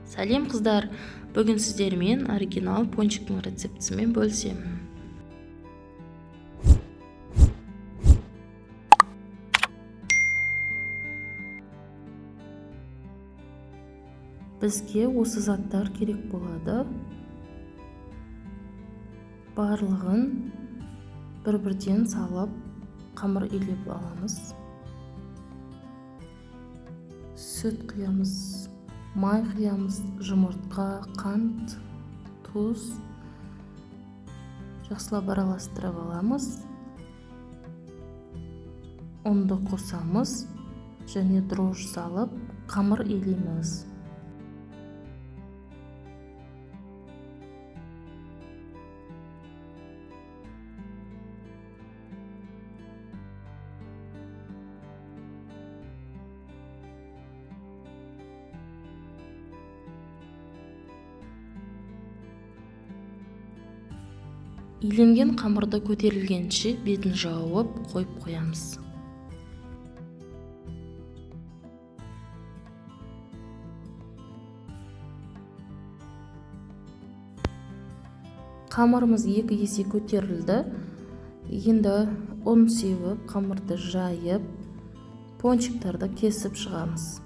Сәлем қыздар, бүгін сіздермен оригинал пончиктің рецептісімен бөлісемін. Бізге осы заттар керек болады. Барлығын бір-бірден салып, қамыр илеп аламыз. Сүт құямыз, май құямыз, жұмыртқа, қант, тұз жақсылап араластырып аламыз. Ұнды қосамыз және дрожж салып қамыр илейміз. Иленген қамырды көтерілгенше бетін жауып қойып қоямыз. Қамырымыз 2 есе көтерілді. Енді ұн сеуіп, қамырды жайып, пончиктарды кесіп шығамыз.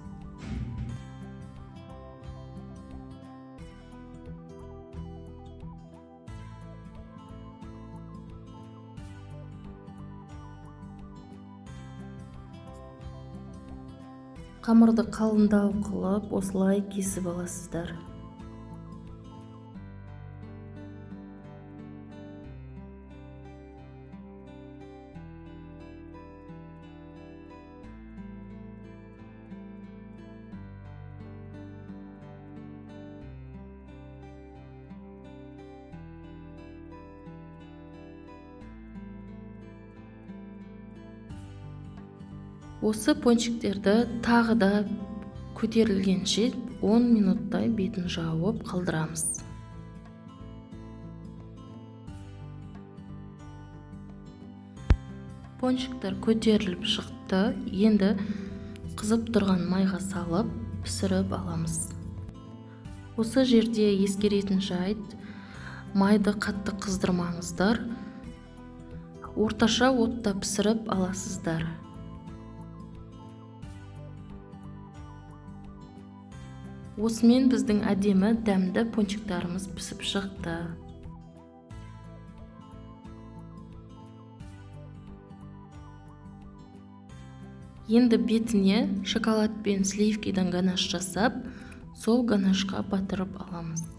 Қамырды қалыңдау қылып, осылай кесіп аласыздар. Осы пончиктерді тағы да көтерілгенше 10 минуттай бетін жауып қалдырамыз. Пончиктер көтеріліп шықты. Енді қызып тұрған майға салып пісіріп аламыз. Осы жерде ескеретін жайт, майды қатты қыздырмаңыздар. Орташа отта пісіріп аласыздар. Осымен біздің әдемі дәмді пончиктарымыз пісіп шықты. Енді бетіне шоколад пен сливкидан ганаш жасап, сол ганашқа батырып аламыз.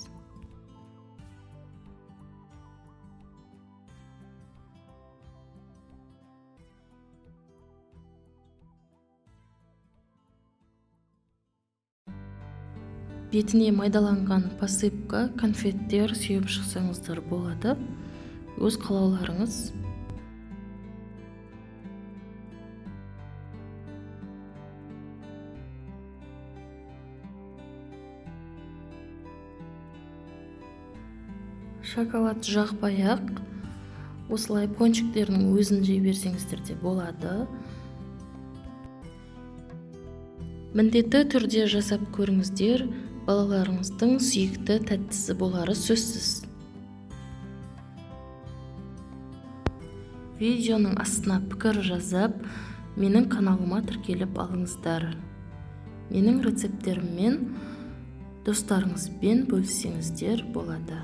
Бетіне майдаланған посыпка, конфеттер сеуіп шықсаңыздар болады. Өз қалауларыңыз. Шоколад жақпай-ақ, осылай пончиктердің өзін жей берсеңіздер де болады. Міндетті түрде жасап көріңіздер. Балаларыңыздың сүйікті тәттісі болары сөзсіз. Видеоның астына пікір жазып, менің каналыма тіркеліп алыңыздар. Менің рецепттеріммен достарыңызбен бөліссеңіздер болады.